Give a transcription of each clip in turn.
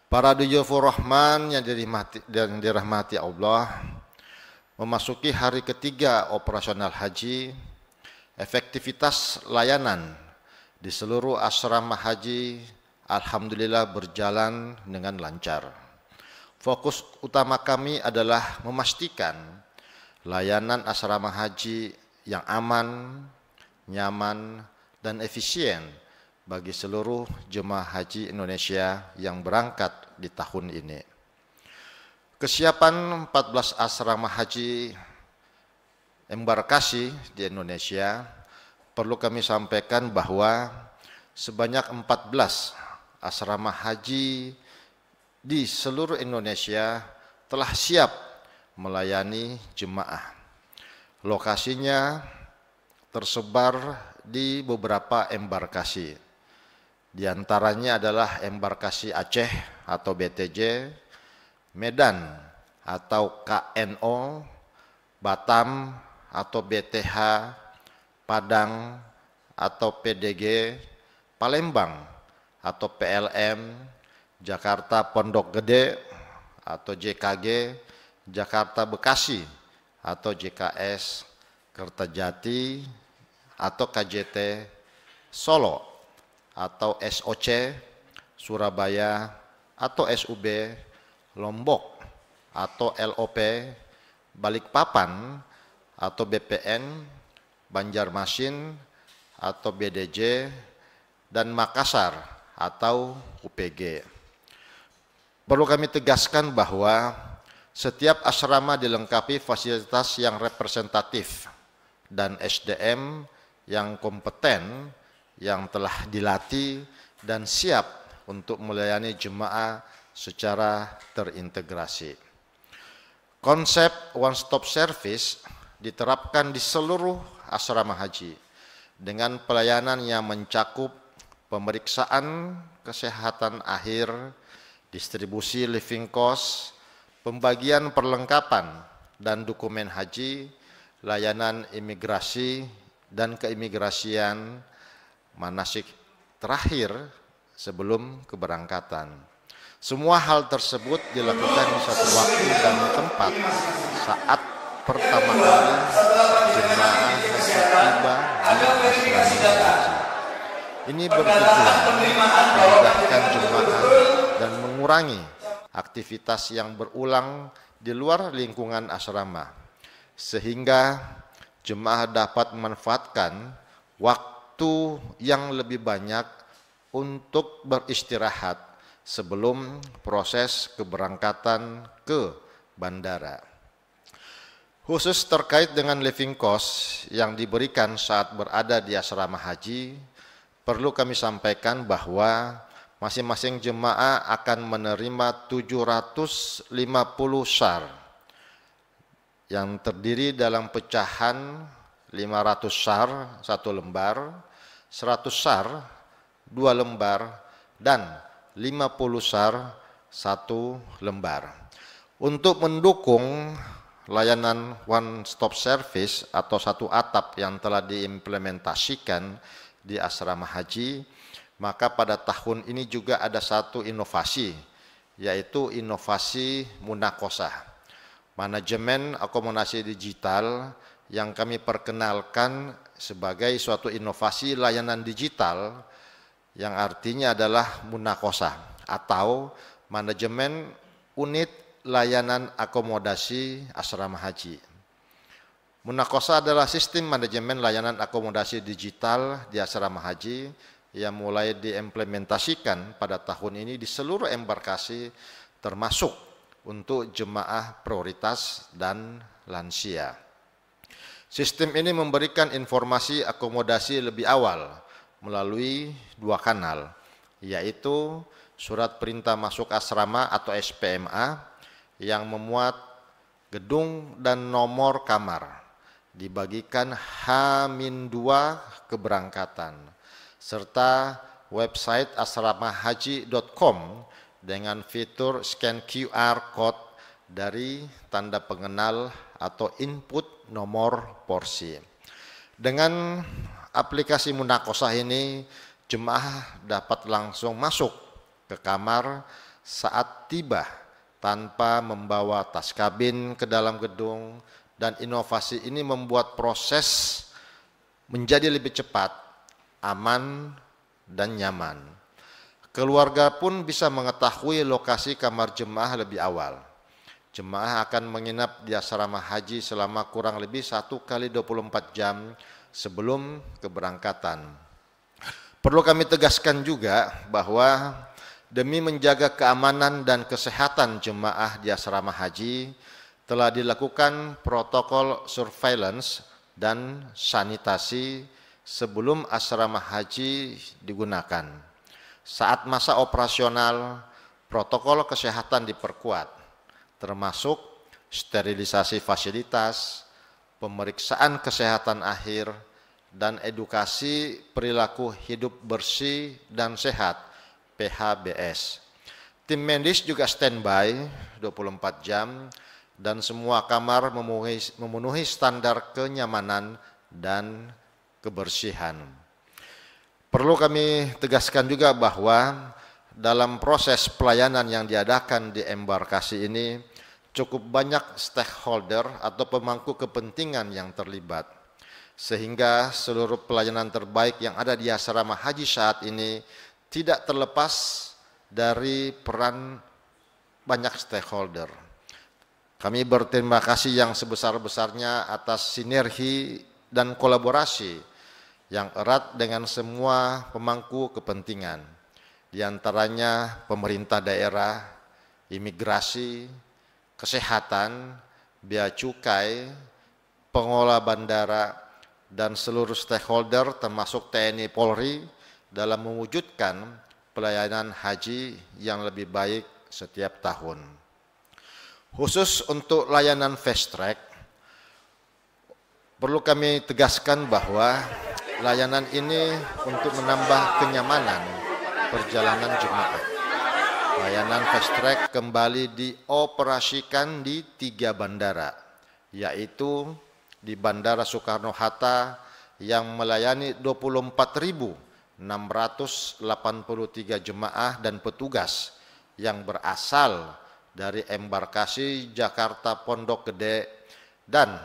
Para duyufur rahman yang dirahmati Allah, memasuki hari ketiga operasional haji, efektivitas layanan di seluruh asrama haji alhamdulillah berjalan dengan lancar. Fokus utama kami adalah memastikan layanan asrama haji yang aman, nyaman, dan efisien bagi seluruh jemaah haji Indonesia yang berangkat di tahun ini. Kesiapan 14 asrama haji embarkasi di Indonesia, perlu kami sampaikan bahwa sebanyak 14 asrama haji di seluruh Indonesia telah siap melayani jemaah. Lokasinya tersebar di beberapa embarkasi. Di antaranya adalah embarkasi Aceh atau BTJ, Medan atau KNO, Batam atau BTH, Padang atau PDG, Palembang atau PLM, Jakarta Pondok Gede atau JKG, Jakarta Bekasi atau JKS, Kertajati atau KJT, Solo atau SOC, Surabaya atau SUB, Lombok atau LOP, Balikpapan atau BPN, Banjarmasin atau BDJ, dan Makassar atau UPG. Perlu kami tegaskan bahwa setiap asrama dilengkapi fasilitas yang representatif dan SDM yang kompeten, yang telah dilatih dan siap untuk melayani jemaah secara terintegrasi. Konsep one stop service diterapkan di seluruh asrama haji dengan pelayanan yang mencakup pemeriksaan kesehatan akhir, distribusi living cost, pembagian perlengkapan dan dokumen haji, layanan imigrasi dan keimigrasian, manasik terakhir sebelum keberangkatan. Semua hal tersebut dilakukan di satu waktu dan tempat saat pertama kali jemaah haji tiba di asrama haji. Ini bertujuan memudahkan jemaah dan mengurangi aktivitas yang berulang di luar lingkungan asrama, sehingga jemaah dapat memanfaatkan waktu yang lebih banyak untuk beristirahat sebelum proses keberangkatan ke bandara. Khusus terkait dengan living cost yang diberikan saat berada di asrama haji, perlu kami sampaikan bahwa masing-masing jemaah akan menerima 750 SAR yang terdiri dalam pecahan 500 SAR 1 lembar, 100 SAR 2 lembar, dan 50 SAR 1 lembar. Untuk mendukung layanan one stop service atau satu atap yang telah diimplementasikan di asrama haji, maka pada tahun ini juga ada satu inovasi, yaitu inovasi Munakosah, manajemen akomodasi digital, yang kami perkenalkan sebagai suatu inovasi layanan digital yang artinya adalah Munakosah atau manajemen unit layanan akomodasi asrama haji. Munakosah adalah sistem manajemen layanan akomodasi digital di asrama haji yang mulai diimplementasikan pada tahun ini di seluruh embarkasi termasuk untuk jemaah prioritas dan lansia. Sistem ini memberikan informasi akomodasi lebih awal melalui 2 kanal, yaitu surat perintah masuk asrama atau SPMA yang memuat gedung dan nomor kamar, dibagikan H-2 keberangkatan, serta website asramahaji.com dengan fitur scan QR code dari tanda pengenal atau input nomor porsi. Dengan aplikasi Munakosah ini, jemaah dapat langsung masuk ke kamar saat tiba tanpa membawa tas kabin ke dalam gedung, dan inovasi ini membuat proses menjadi lebih cepat, aman, dan nyaman. Keluarga pun bisa mengetahui lokasi kamar jemaah lebih awal. Jemaah akan menginap di asrama haji selama kurang lebih 1 kali 24 jam sebelum keberangkatan. Perlu kami tegaskan juga bahwa demi menjaga keamanan dan kesehatan jemaah di asrama haji, telah dilakukan protokol surveillance dan sanitasi sebelum asrama haji digunakan. Saat masa operasional, protokol kesehatan diperkuat, termasuk sterilisasi fasilitas, pemeriksaan kesehatan akhir, dan edukasi perilaku hidup bersih dan sehat (PHBS). Tim medis juga standby 24 jam dan semua kamar memenuhi standar kenyamanan dan kebersihan. Perlu kami tegaskan juga bahwa dalam proses pelayanan yang diadakan di embarkasi ini, cukup banyak stakeholder atau pemangku kepentingan yang terlibat, sehingga seluruh pelayanan terbaik yang ada di asrama haji saat ini tidak terlepas dari peran banyak stakeholder. Kami berterima kasih yang sebesar-besarnya atas sinergi dan kolaborasi yang erat dengan semua pemangku kepentingan, di antaranya pemerintah daerah, imigrasi, kesehatan, bea cukai, pengelola bandara, dan seluruh stakeholder termasuk TNI Polri dalam mewujudkan pelayanan haji yang lebih baik setiap tahun. Khusus untuk layanan fast track, perlu kami tegaskan bahwa layanan ini untuk menambah kenyamanan perjalanan jemaah. Layanan fast track kembali dioperasikan di 3 bandara, yaitu di Bandara Soekarno-Hatta yang melayani 24.683 jemaah dan petugas yang berasal dari embarkasi Jakarta Pondok Gede, dan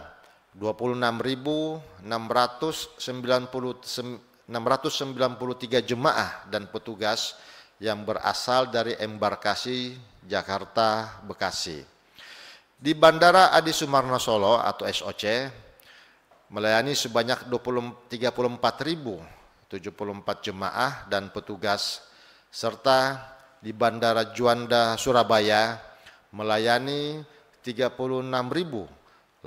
26.693 jemaah dan petugas yang berasal dari embarkasi Jakarta Bekasi. Di Bandara Adi Sumarmo Solo atau SOC melayani sebanyak 34.074 jemaah dan petugas, serta di Bandara Juanda Surabaya melayani 36.841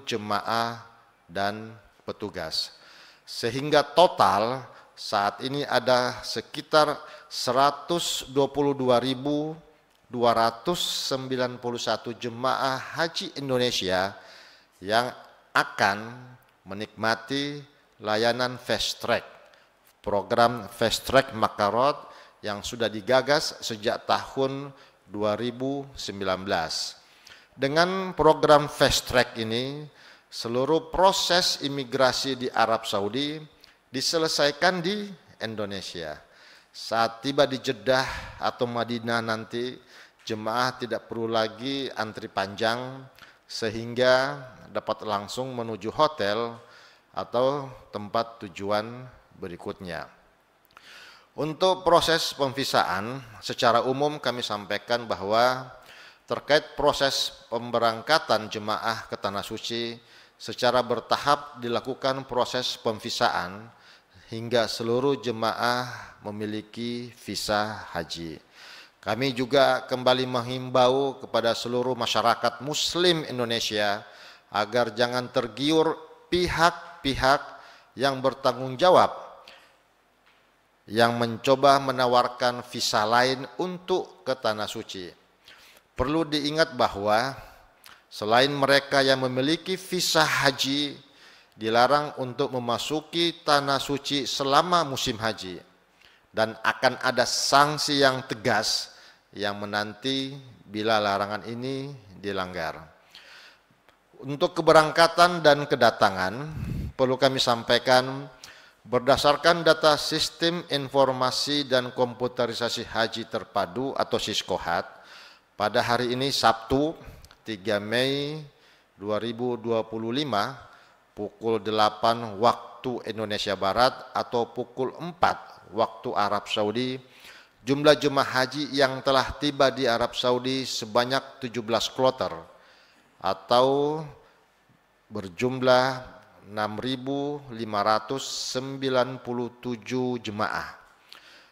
jemaah dan petugas, sehingga total saat ini ada sekitar 122.291 jemaah haji Indonesia yang akan menikmati layanan fast track, program fast track Makarot yang sudah digagas sejak tahun 2019. Dengan program fast track ini, seluruh proses imigrasi di Arab Saudi diselesaikan di Indonesia. Saat tiba di Jeddah atau Madinah nanti, jemaah tidak perlu lagi antri panjang sehingga dapat langsung menuju hotel atau tempat tujuan berikutnya. Untuk proses pemvisaan, secara umum kami sampaikan bahwa terkait proses pemberangkatan jemaah ke Tanah Suci, secara bertahap dilakukan proses pemvisaan hingga seluruh jemaah memiliki visa haji. Kami juga kembali menghimbau kepada seluruh masyarakat Muslim Indonesia agar jangan tergiur pihak-pihak yang bertanggung jawab yang mencoba menawarkan visa lain untuk ke Tanah Suci. Perlu diingat bahwa selain mereka yang memiliki visa haji dilarang untuk memasuki Tanah Suci selama musim haji, dan akan ada sanksi yang tegas yang menanti bila larangan ini dilanggar. Untuk keberangkatan dan kedatangan, perlu kami sampaikan Berdasarkan data Sistem Informasi dan Komputerisasi Haji Terpadu atau Siskohat, pada hari ini Sabtu 3 Mei 2025 pukul 8 waktu Indonesia Barat atau pukul 4 waktu Arab Saudi, jumlah jemaah haji yang telah tiba di Arab Saudi sebanyak 17 kloter atau berjumlah 6.597 jemaah.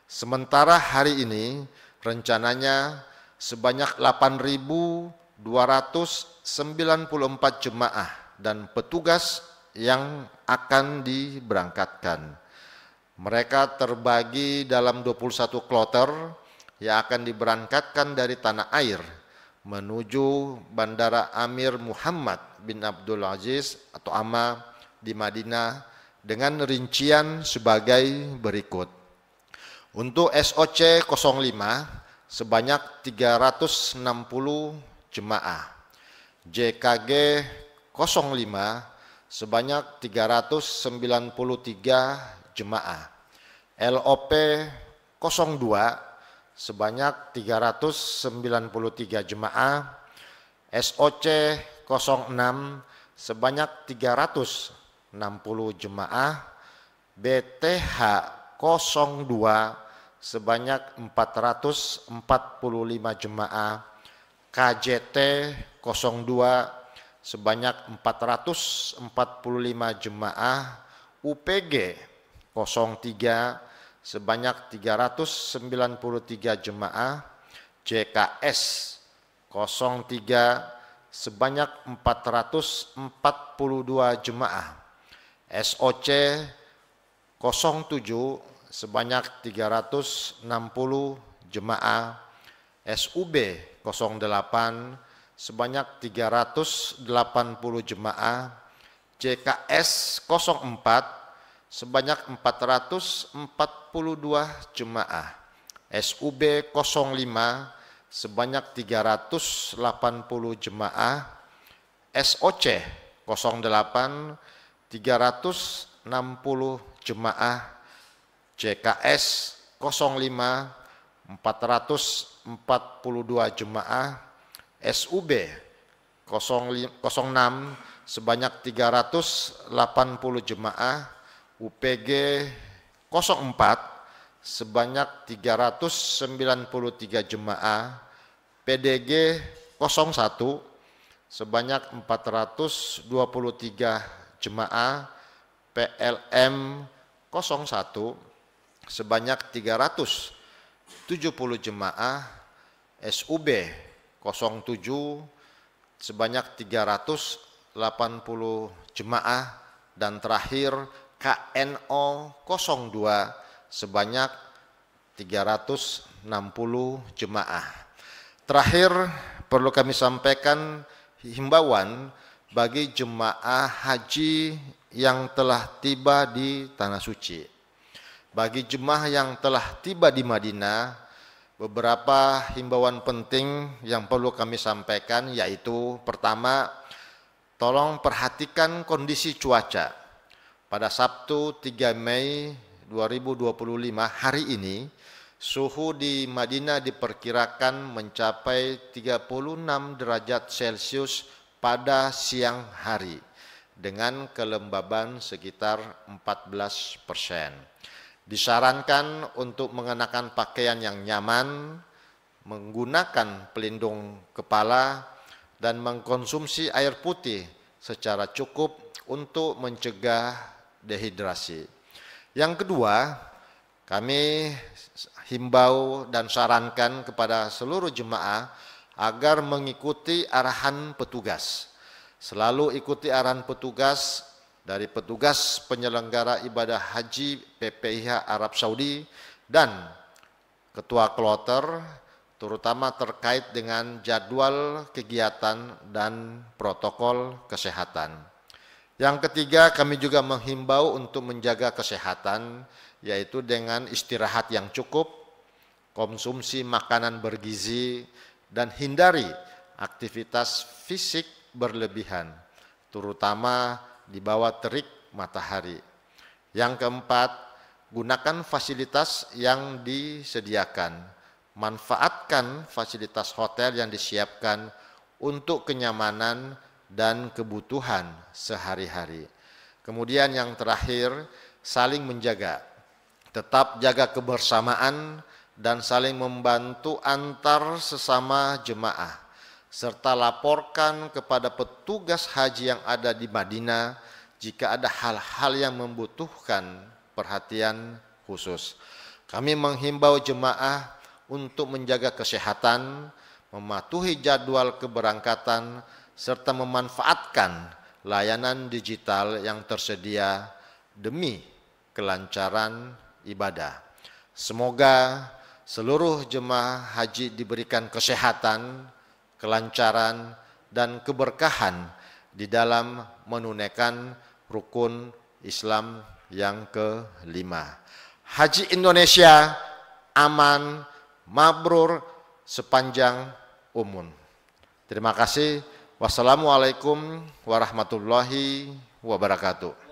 Sementara hari ini rencananya sebanyak 8.294 jemaah dan petugas yang akan diberangkatkan. Mereka terbagi dalam 21 kloter yang akan diberangkatkan dari tanah air menuju Bandara Amir Muhammad bin Abdul Aziz atau AMA di Madinah dengan rincian sebagai berikut. Untuk SOC 05 sebanyak 360 jemaah, JKG 05 sebanyak 393 jemaah, LOP 02 sebanyak 393 jemaah, SOC 06 sebanyak 360 jemaah, BTH 02 sebanyak 445 jemaah, KJT 02 sebanyak 445 jemaah, UPG 03 sebanyak 393 jemaah, JKS 03 sebanyak 442 jemaah, SOC 07 sebanyak 360 jemaah, SUB 08 sebanyak 380 jemaah, JKS 04 sebanyak 442 jemaah, SUB 05 sebanyak 380 jemaah, SOC 08 360 jemaah, JKS 05 442 jemaah, SUB 06 sebanyak 380 jemaah, UPG 04 sebanyak 393 jemaah, PDG 01 sebanyak 423 jemaah, PLM 01 sebanyak 370 jemaah, SUB 07 sebanyak 380 jemaah, dan terakhir KNO 02 sebanyak 360 jemaah. Terakhir perlu kami sampaikan himbauan bagi jemaah haji yang telah tiba di Tanah Suci. Bagi jemaah yang telah tiba di Madinah, beberapa himbauan penting yang perlu kami sampaikan, yaitu pertama, tolong perhatikan kondisi cuaca. Pada Sabtu 3 Mei 2025 hari ini, suhu di Madinah diperkirakan mencapai 36 derajat Celcius pada siang hari dengan kelembaban sekitar 14%. Disarankan untuk mengenakan pakaian yang nyaman, menggunakan pelindung kepala, dan mengkonsumsi air putih secara cukup untuk mencegah dehidrasi. Yang kedua, kami himbau dan sarankan kepada seluruh jemaah agar mengikuti arahan petugas. Selalu ikuti arahan petugas dari petugas penyelenggara ibadah haji PPIH Arab Saudi dan ketua kloter, terutama terkait dengan jadwal kegiatan dan protokol kesehatan. Yang ketiga, kami juga menghimbau untuk menjaga kesehatan, yaitu dengan istirahat yang cukup, konsumsi makanan bergizi, dan hindari aktivitas fisik berlebihan, terutama di bawah terik matahari. Yang keempat, gunakan fasilitas yang disediakan. Manfaatkan fasilitas hotel yang disiapkan untuk kenyamanan dan kebutuhan sehari-hari. Kemudian yang terakhir, saling menjaga. Tetap jaga kebersamaan dan saling membantu antar sesama jemaah, serta laporkan kepada petugas haji yang ada di Madinah jika ada hal-hal yang membutuhkan perhatian khusus. Kami menghimbau jemaah untuk menjaga kesehatan, mematuhi jadwal keberangkatan, serta memanfaatkan layanan digital yang tersedia demi kelancaran ibadah. Semoga seluruh jemaah haji diberikan kesehatan, kelancaran, dan keberkahan di dalam menunaikan rukun Islam yang kelima. Haji Indonesia aman, mabrur, sepanjang umur. Terima kasih. Wassalamualaikum warahmatullahi wabarakatuh.